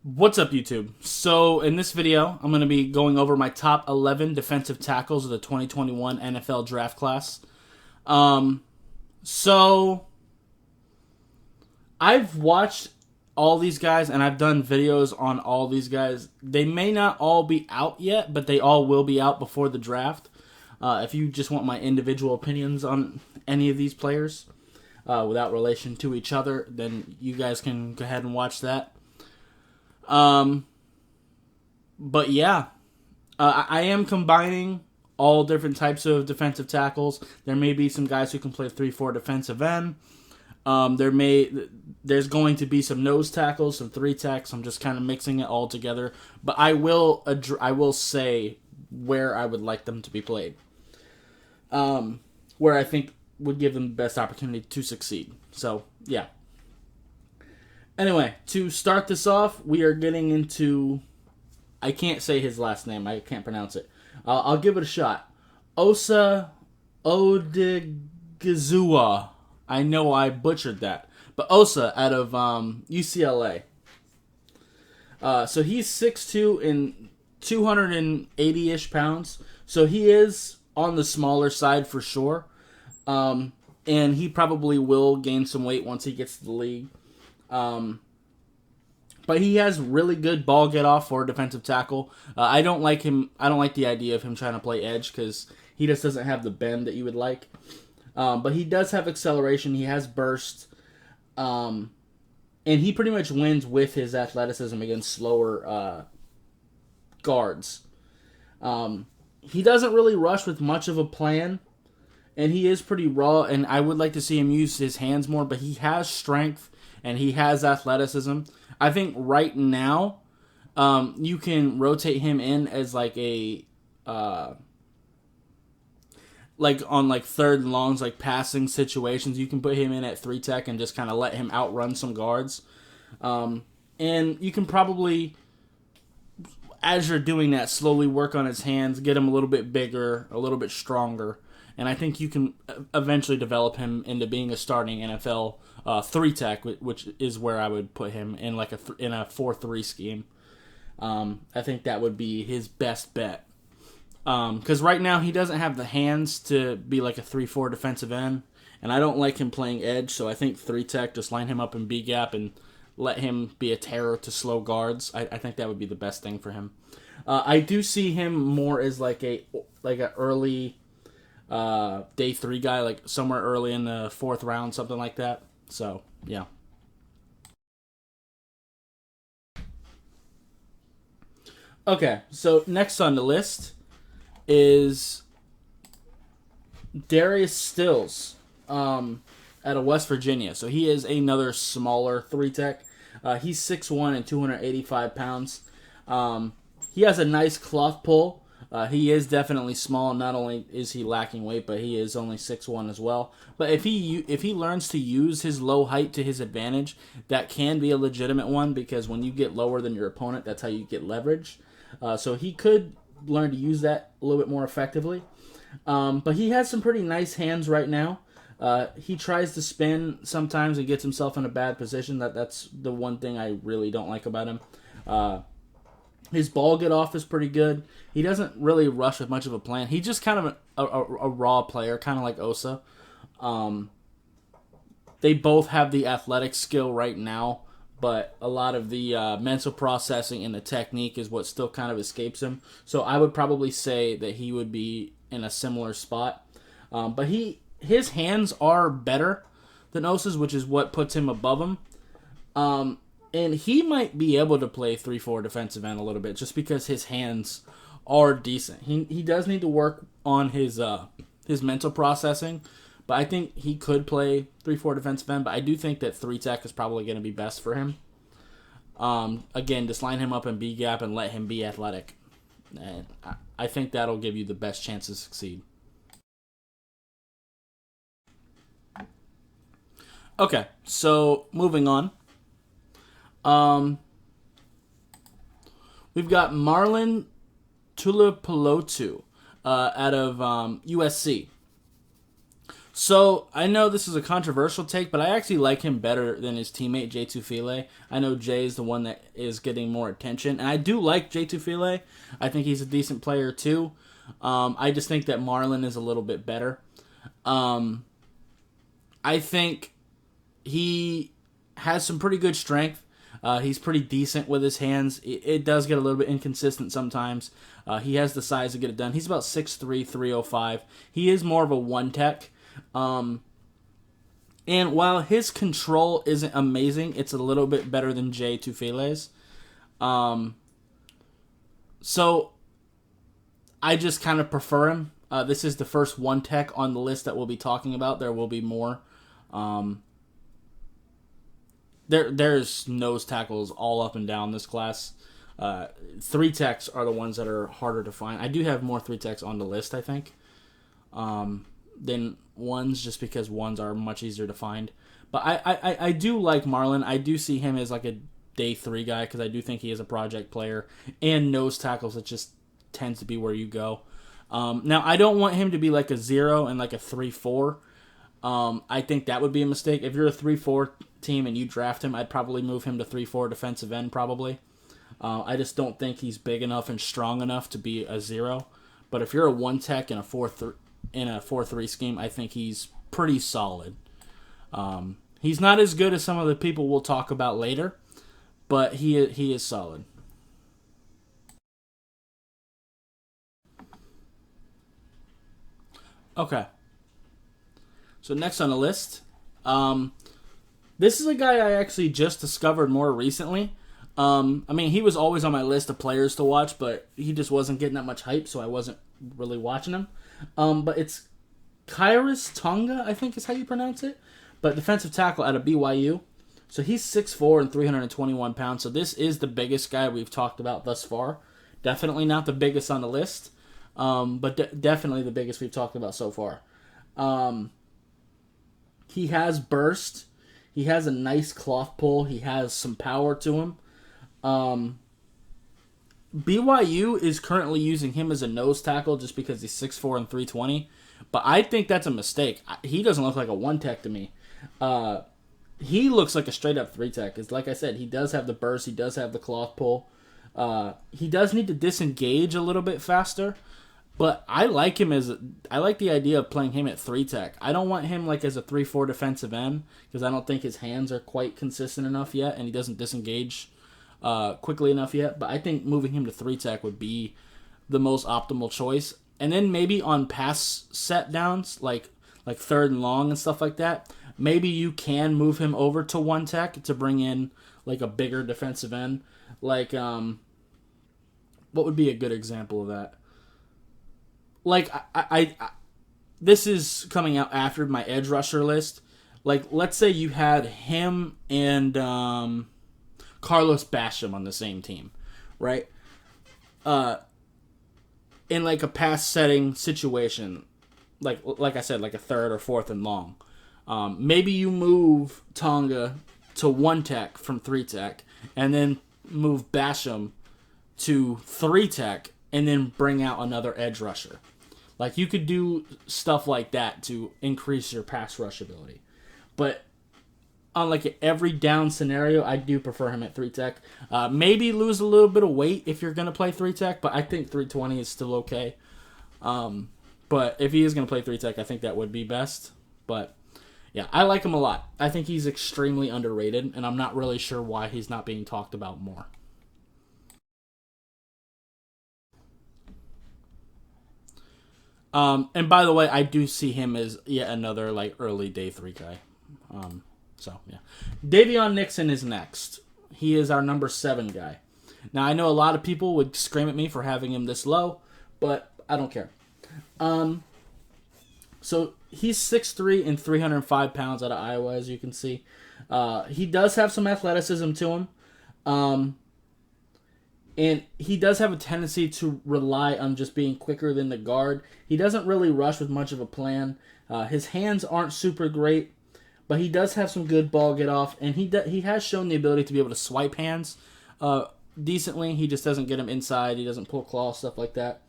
What's up, YouTube? So, in this video, I'm going to be going over my top 11 defensive tackles of the 2021 NFL draft class. So, I've watched all these guys, and I've done videos on all these guys. They may not all be out yet, but they all will be out before the draft. If you just want my individual opinions on any of these players, without relation to each other, then you guys can go ahead and watch that. But yeah, I am combining all different types of defensive tackles. There may be some guys who can play 3-4 defensive end. There's going to be some nose tackles, some 3-techs. I'm just kind of mixing it all together. But I will say where I would like them to be played. Where I think would give them the best opportunity to succeed. So, yeah. Anyway, to start this off, we are getting into... I can't say his last name. I can't pronounce it. I'll give it a shot. Osa Odigizua. I know I butchered that. But Osa out of UCLA. So he's 6'2" and 280-ish pounds. So he is on the smaller side for sure. And he probably will gain some weight once he gets to the league. But he has really good ball get off for a defensive tackle. I don't like him. I don't like the idea of him trying to play edge because he just doesn't have the bend that you would like. But he does have acceleration. He has burst. And he pretty much wins with his athleticism against slower guards. He doesn't really rush with much of a plan. And he is pretty raw. And I would like to see him use his hands more. But he has strength. And he has athleticism. I think right now, you can rotate him in as like a, like on like third and longs, like passing situations. You can put him in at 3-tech and just kind of let him outrun some guards. And you can probably, as you're doing that, slowly work on his hands, get him a little bit bigger, a little bit stronger. And I think you can eventually develop him into being a starting NFL 3-tech, which is where I would put him in like in a 4-3 scheme. I think that would be his best bet. Because right now he doesn't have the hands to be like a 3-4 defensive end, and I don't like him playing edge. So I think 3-tech, just line him up in B gap and let him be a terror to slow guards. I think that would be the best thing for him. I do see him more as like an early day 3 guy, like somewhere early in the 4th round, something like that. So, yeah. Okay, so next on the list is Darius Stills out of West Virginia. So he is another smaller 3-tech. He's 6'1" and 285 pounds. He has a nice cloth pull. He is definitely small. Not only is he lacking weight, but he is only 6'1" as well. But if he learns to use his low height to his advantage, that can be a legitimate one, because when you get lower than your opponent, that's how you get leverage. So he could learn to use that a little bit more effectively. But he has some pretty nice hands right now. He tries to spin sometimes and gets himself in a bad position. That's the one thing I really don't like about him. His ball get off is pretty good. He doesn't really rush with much of a plan. He's just kind of a raw player, kind of like Osa. They both have the athletic skill right now, but a lot of the mental processing and the technique is what still kind of escapes him. So I would probably say that he would be in a similar spot. But his hands are better than Osa's, which is what puts him above him. And he might be able to play 3-4 defensive end a little bit, just because his hands are decent. He does need to work on his mental processing, but I think he could play 3-4 defensive end. But I do think that 3-tech is probably going to be best for him. Again, just line him up in B gap and let him be athletic, and I think that'll give you the best chance to succeed. Okay, so moving on. We've got Marlin Piletu out of USC. So, I know this is a controversial take, but I actually like him better than his teammate, Jay Tufile. I know Jay is the one that is getting more attention, and I do like Jay Tufile. I think he's a decent player, too. I just think that Marlin is a little bit better. I think he has some pretty good strength. He's pretty decent with his hands. It does get a little bit inconsistent sometimes. He has the size to get it done. He's about 6'3", 305. He is more of a one-tech. And while his control isn't amazing, it's a little bit better than Jay Tufile's. So I just kind of prefer him. This is the first one-tech on the list that we'll be talking about. There will be more. There's nose tackles all up and down this class. 3-techs are the ones that are harder to find. I do have more 3-techs on the list, I think, than ones, just because ones are much easier to find. But I do like Marlin. I do see him as like a day 3 guy, because I do think he is a project player. And nose tackles, it just tends to be where you go. Now, I don't want him to be like a 0 and like a 3-4. I think that would be a mistake. If you're a 3-4 team and you draft him, I'd probably move him to 3-4 defensive end, probably. I just don't think he's big enough and strong enough to be a 0. But if you're a 1-tech in a 4-3 scheme, I think he's pretty solid. He's not as good as some of the people we'll talk about later, but he is solid. Okay. So next on the list, this is a guy I actually just discovered more recently. He was always on my list of players to watch, but he just wasn't getting that much hype, so I wasn't really watching him. But it's Tonga, I think is how you pronounce it, but defensive tackle out of BYU. So he's 6'4" and 321 pounds, so this is the biggest guy we've talked about thus far. Definitely not the biggest on the list, but definitely the biggest we've talked about so far. He has burst. He has a nice cloth pull. He has some power to him. BYU is currently using him as a nose tackle just because he's 6'4" and 320. But I think that's a mistake. He doesn't look like a 1-tech to me. He looks like a straight-up 3-tech. Because like I said, he does have the burst. He does have the cloth pull. He does need to disengage a little bit faster. But I like the idea of playing him at 3-tech. I don't want him like as a 3-4 defensive end, because I don't think his hands are quite consistent enough yet, and he doesn't disengage quickly enough yet. But I think moving him to 3-tech would be the most optimal choice. And then maybe on pass set downs, like 3rd and long and stuff like that, maybe you can move him over to 1-tech to bring in like a bigger defensive end. Like, what would be a good example of that? Like, I this is coming out after my edge rusher list. Like, let's say you had him and Carlos Basham on the same team, right? In like a pass setting situation, like I said, like a 3rd or 4th and long. Maybe you move Tonga to 1-tech from 3-tech, and then move Basham to 3-tech, and then bring out another edge rusher. Like, you could do stuff like that to increase your pass rush ability. But on like an every down scenario, I do prefer him at 3-tech. Maybe lose a little bit of weight if you're going to play 3-tech, but I think 320 is still okay. But if he is going to play 3-tech, I think that would be best. But yeah, I like him a lot. I think he's extremely underrated, and I'm not really sure why he's not being talked about more. And by the way, I do see him as yet another like early day 3 guy. So yeah, DaVon Nixon is next. He is our number 7 guy. Now I know a lot of people would scream at me for having him this low, but I don't care. So he's 6'3" and 305 pounds out of Iowa, as you can see. He does have some athleticism to him. And he does have a tendency to rely on just being quicker than the guard. He doesn't really rush with much of a plan. His hands aren't super great, but he does have some good ball get off, and he has shown the ability to be able to swipe hands decently. He just doesn't get them inside. He doesn't pull claws, stuff like that.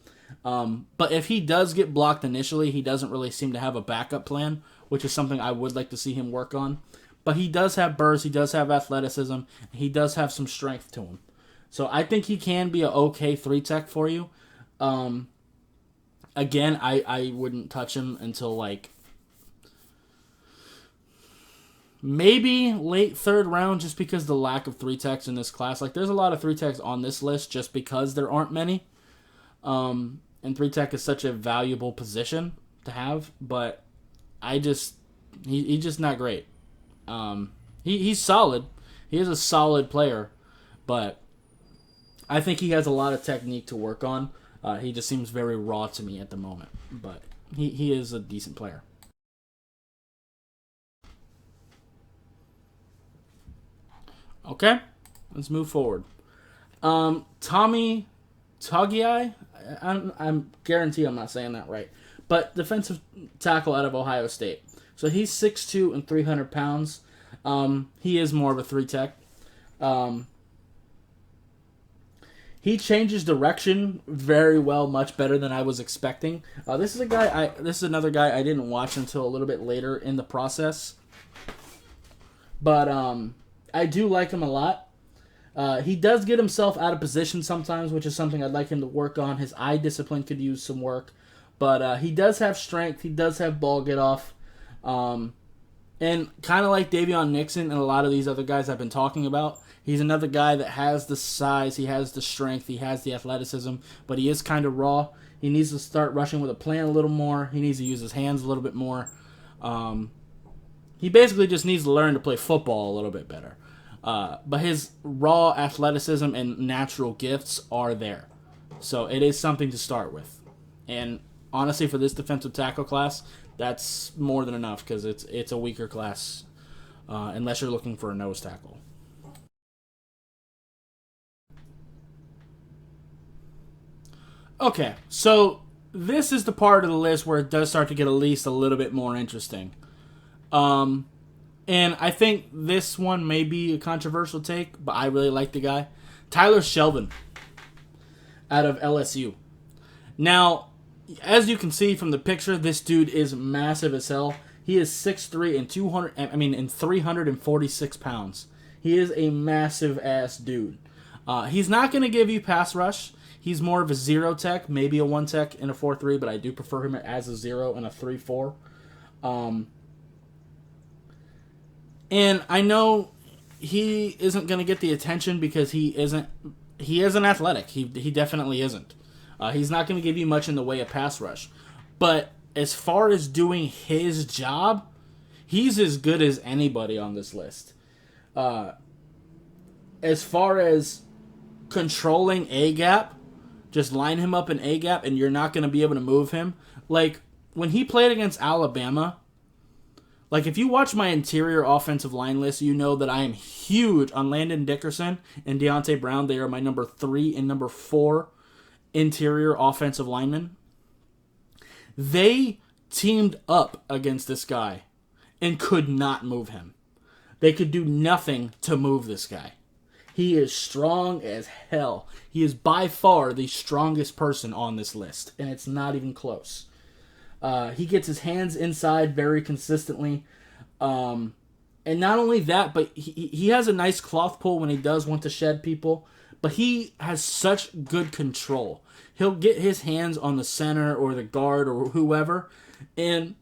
But if he does get blocked initially, he doesn't really seem to have a backup plan, which is something I would like to see him work on. But he does have burst, he does have athleticism, he does have some strength to him. So I think he can be an okay 3-tech for you. Again, I wouldn't touch him until like maybe late 3rd round, just because the lack of 3-techs in this class. Like, there's a lot of 3-techs on this list just because there aren't many. And 3-tech is such a valuable position to have, but he's just not great. He's solid. He is a solid player, but I think he has a lot of technique to work on. He just seems very raw to me at the moment, but he is a decent player. Okay, let's move forward. Tommy Togiai, I'm guarantee I'm not saying that right, but defensive tackle out of Ohio State. So he's 6'2" and 300 pounds. He is more of a 3-tech. He changes direction very well, much better than I was expecting. This is another guy I didn't watch until a little bit later in the process, but I do like him a lot. He does get himself out of position sometimes, which is something I'd like him to work on. His eye discipline could use some work, but he does have strength. He does have ball get off. And kind of like DaVon Nixon and a lot of these other guys I've been talking about, he's another guy that has the size, he has the strength, he has the athleticism, but he is kind of raw. He needs to start rushing with a plan a little more. He needs to use his hands a little bit more. He basically just needs to learn to play football a little bit better. But his raw athleticism and natural gifts are there. So it is something to start with. And honestly, for this defensive tackle class, that's more than enough because it's a weaker class unless you're looking for a nose tackle. Okay, so this is the part of the list where it does start to get at least a little bit more interesting. And I think this one may be a controversial take, but I really like the guy. Tyler Sheldon out of LSU. Now, as you can see from the picture, this dude is massive as hell. He is 6'3" and 346 pounds. He is a massive ass dude. He's not going to give you pass rush. He's more of a 0-tech, maybe a 1-tech in a 4-3, but I do prefer him as a 0 and a 3-4. And I know he isn't going to get the attention because he isn't athletic. He definitely isn't. He's not going to give you much in the way of pass rush. But as far as doing his job, he's as good as anybody on this list. As far as controlling A-gap, just line him up in A-gap and you're not going to be able to move him. Like, when he played against Alabama, like, if you watch my interior offensive line list, you know that I am huge on Landon Dickerson and Deontay Brown. They are my number 3 and number 4 interior offensive linemen. They teamed up against this guy and could not move him. They could do nothing to move this guy. He is strong as hell. He is by far the strongest person on this list, and it's not even close. He gets his hands inside very consistently. And not only that, but he has a nice cloth pull when he does want to shed people. But he has such good control. He'll get his hands on the center or the guard or whoever, and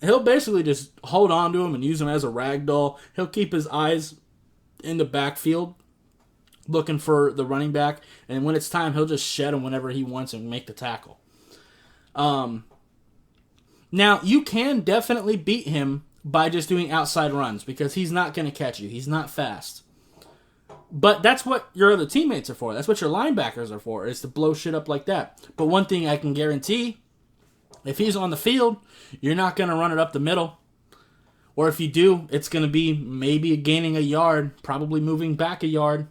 he'll basically just hold on to him and use him as a rag doll. He'll keep his eyes in the backfield looking for the running back, and when it's time, he'll just shed him whenever he wants and make the tackle. Now, you can definitely beat him by just doing outside runs because he's not going to catch you. He's not fast. But that's what your other teammates are for. That's what your linebackers are for, is to blow shit up like that. But one thing I can guarantee, if he's on the field, you're not going to run it up the middle. Or if you do, it's going to be maybe gaining a yard, probably moving back a yard.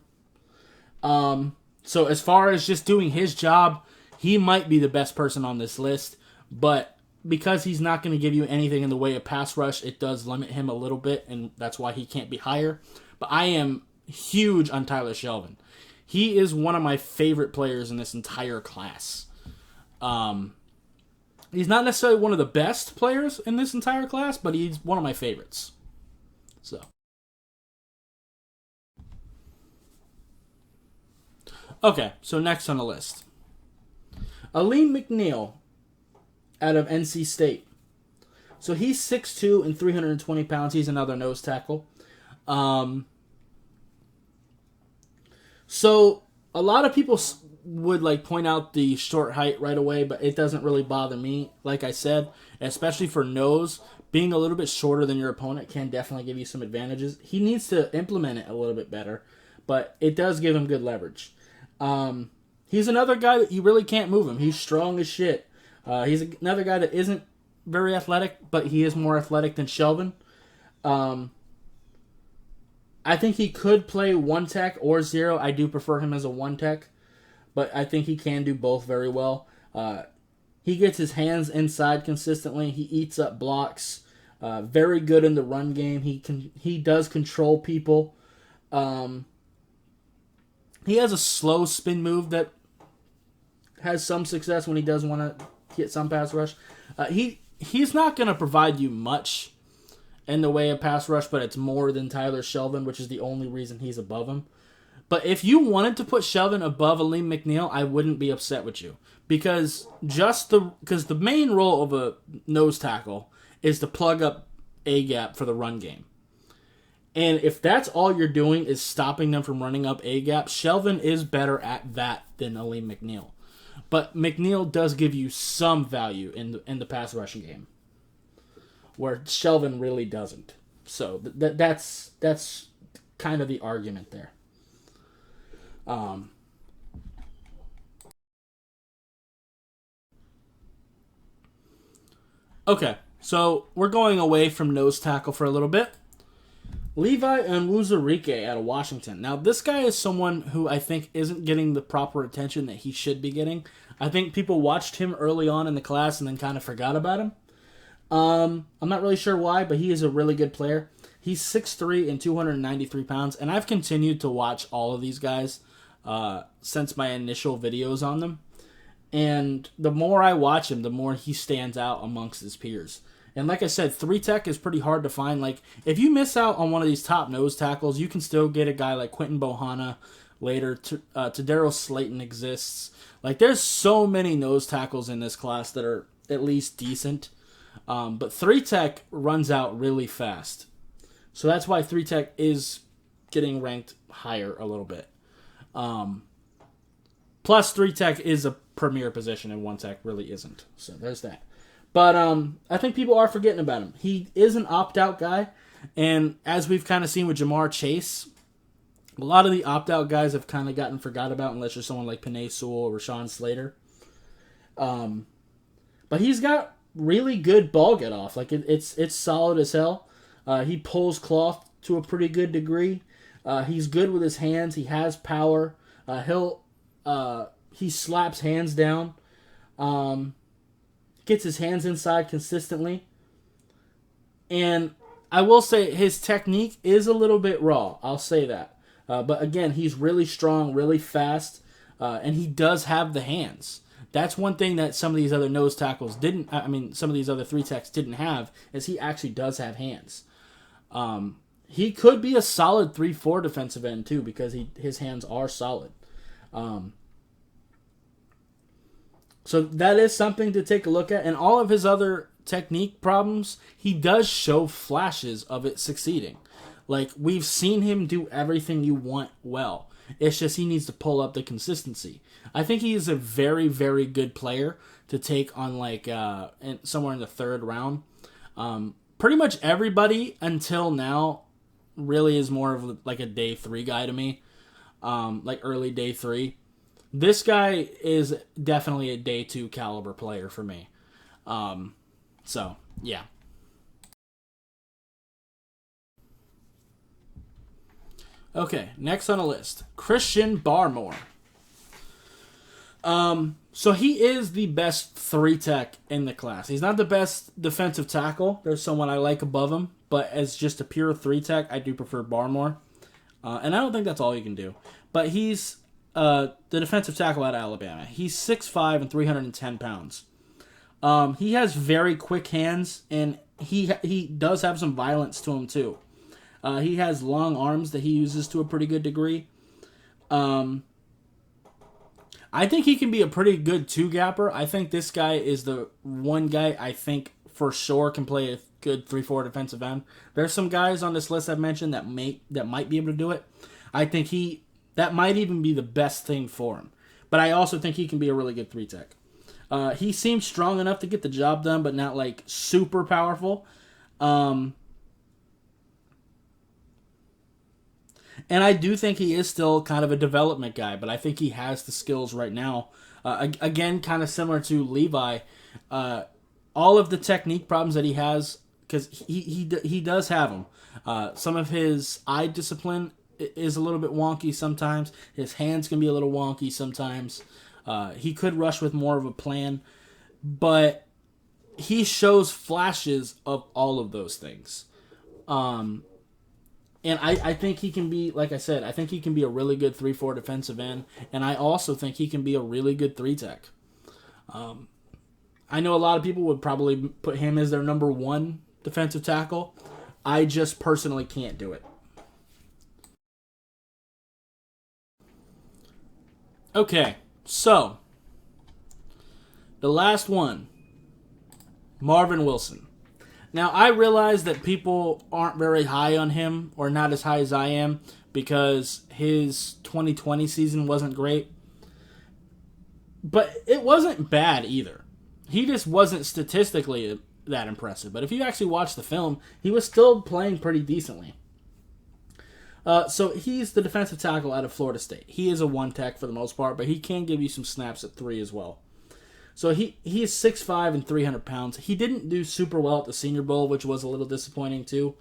So as far as just doing his job, he might be the best person on this list. But because he's not going to give you anything in the way of pass rush, it does limit him a little bit, and that's why he can't be higher. But I am huge on Tyler Sheldon. He is one of my favorite players in this entire class. He's not necessarily one of the best players in this entire class, but he's one of my favorites. So. Okay, so next on the list. Elandon McKee out of NC State. So he's 6'2" and 320 pounds. He's another nose tackle. So a lot of people would point out the short height right away, but it doesn't really bother me. Like I said, especially for nose, being a little bit shorter than your opponent can definitely give you some advantages. He needs to implement it a little bit better, but it does give him good leverage. He's another guy that you really can't move him. He's strong as shit. He's another guy that isn't very athletic, but he is more athletic than Sheldon. I think he could play one tech or zero. I do prefer him as a one tech, but I think he can do both very well. He gets his hands inside consistently. He eats up blocks. Very good in the run game. He does control people. He has a slow spin move that has some success when he does want to get some pass rush. He's not going to provide you much in the way of pass rush, but it's more than Tyler Sheldon, which is the only reason he's above him. But if you wanted to put Sheldon above Elandon McKee, I wouldn't be upset with you. Because the main role of a nose tackle is to plug up A-gap for the run game. And if that's all you're doing is stopping them from running up A-gap, Sheldon is better at that than Elandon McKee. But McKee does give you some value in the pass rushing game, where Sheldon really doesn't. So that's kind of the argument there. Okay, so we're going away from nose tackle for a little bit. Levi Onwuzurike out of Washington. Now, this guy is someone who I think isn't getting the proper attention that he should be getting. I think people watched him early on in the class and then kind of forgot about him. I'm not really sure why, but he is a really good player. He's 6'3" and 293 pounds, and I've continued to watch all of these guys since my initial videos on them. And the more I watch him, the more he stands out amongst his peers. And like I said, 3-tech is pretty hard to find. Like, if you miss out on one of these top nose tackles, you can still get a guy like Quentin Bohanna later. Darius Stills exists. Like, there's so many nose tackles in this class that are at least decent. But 3-tech runs out really fast. So that's why 3-tech is getting ranked higher a little bit. Plus, 3-tech is a premier position and 1-tech really isn't. So there's that. But I think people are forgetting about him. He is an opt-out guy, and as we've kind of seen with Jamar Chase, a lot of the opt-out guys have kind of gotten forgot about unless you're someone like Penei Sewell or Rashawn Slater. But he's got really good ball get-off. Like, it's solid as hell. He pulls cloth to a pretty good degree. He's good with his hands. He has power. He slaps hands down. Gets his hands inside consistently. And I will say his technique is a little bit raw. I'll say that. But again, he's really strong, really fast, and he does have the hands. That's one thing that some of these other nose tackles didn't, some of these other 3-techs didn't have, is he actually does have hands. He could be a solid 3-4 defensive end too, because his hands are solid. So that is something to take a look at. And all of his other technique problems, he does show flashes of it succeeding. Like, we've seen him do everything you want well. It's just he needs to pull up the consistency. I think he is a very, very good player to take on, somewhere in the 3rd round. Pretty much everybody until now really is more of like a day 3 guy to me. Like early day 3. This guy is definitely a day 2 caliber player for me. So, yeah. Okay, next on the list, Christian Barmore. So he is the best 3-tech in the class. He's not the best defensive tackle. There's someone I like above him, but as just a pure 3-tech, I do prefer Barmore. And I don't think that's all you can do. But he's the defensive tackle out of Alabama. He's 6'5" and 310 pounds. He has very quick hands, and he does have some violence to him too. He has long arms that he uses to a pretty good degree. I think he can be a pretty good two-gapper. I think this guy is the one guy I think for sure can play a good 3-4 defensive end. There's some guys on this list I've mentioned that might be able to do it. I think that might even be the best thing for him. But I also think he can be a really good 3-tech. He seems strong enough to get the job done, but not like super powerful. And I do think he is still kind of a development guy, but I think he has the skills right now. Again, kind of similar to Levi. All of the technique problems that he has, because he does have them. Some of his eye discipline is a little bit wonky sometimes. His hands can be a little wonky sometimes. He could rush with more of a plan, but he shows flashes of all of those things. And I think he can be, like I said, I think he can be a really good 3-4 defensive end, and I also think he can be a really good 3-tech. I know a lot of people would probably put him as their number 1 defensive tackle. I just personally can't do it. Okay, so the last one, Marvin Wilson. Now, I realize that people aren't very high on him, or not as high as I am, because his 2020 season wasn't great. But it wasn't bad either. He just wasn't statistically that impressive. But if you actually watch the film, he was still playing pretty decently. So he's the defensive tackle out of Florida State. He is a 1-tech for the most part, but he can give you some snaps at 3 as well. So he is 6'5" and 300 pounds. He didn't do super well at the Senior Bowl, which was a little disappointing too.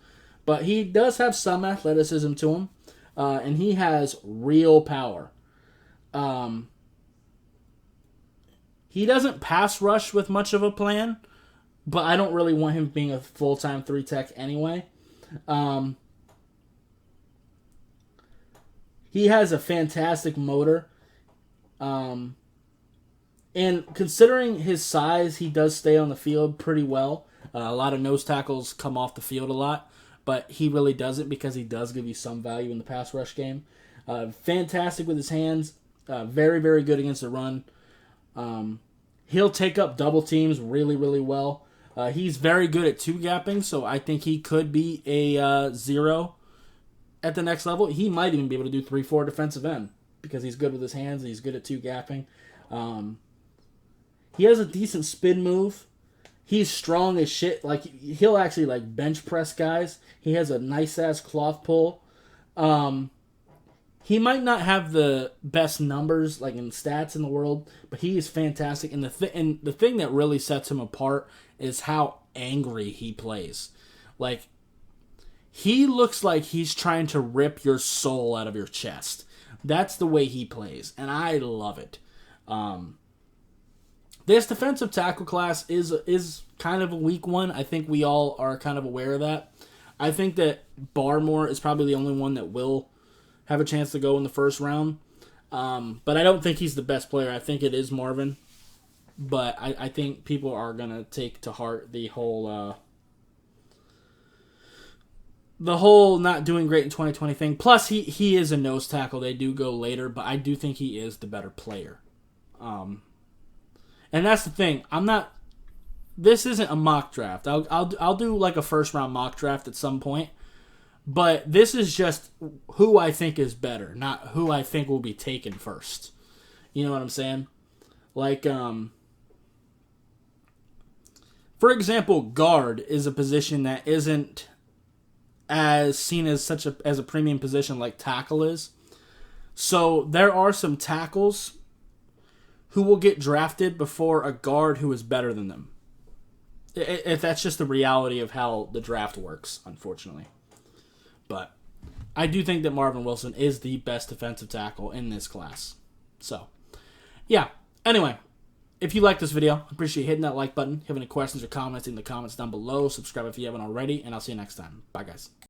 But he does have some athleticism to him, and he has real power. He doesn't pass rush with much of a plan, but I don't really want him being a full-time 3-tech anyway. He has a fantastic motor. And considering his size, he does stay on the field pretty well. A lot of nose tackles come off the field a lot, but he really doesn't because he does give you some value in the pass rush game. Fantastic with his hands. Very, very good against the run. He'll take up double teams really, really well. He's very good at 2-gapping, so I think he could be a 0 at the next level. He might even be able to do 3-4 defensive end because he's good with his hands and he's good at 2-gapping. He has a decent spin move. He's strong as shit. Like, he'll actually like bench press guys. He has a nice ass cloth pull. He might not have the best numbers like in stats in the world, but he is fantastic. And the thing that really sets him apart is how angry he plays. Like, he looks like he's trying to rip your soul out of your chest. That's the way he plays, and I love it. This defensive tackle class is kind of a weak one. I think we all are kind of aware of that. I think that Barmore is probably the only one that will have a chance to go in the first round. But I don't think he's the best player. I think it is Marvin. But I think people are going to take to heart the whole not doing great in 2020 thing. Plus, he is a nose tackle. They do go later, but I do think he is the better player. And that's the thing. This isn't a mock draft. I'll do like a first round mock draft at some point. But this is just who I think is better, not who I think will be taken first. You know what I'm saying? Like, for example, guard is a position that isn't as seen as as a premium position like tackle is. So there are some tackles who will get drafted before a guard who is better than them. If that's just the reality of how the draft works, unfortunately. But I do think that Marvin Wilson is the best defensive tackle in this class. So, yeah. Anyway, if you like this video, I appreciate hitting that like button. If you have any questions or comments in the comments down below, subscribe if you haven't already, and I'll see you next time. Bye, guys.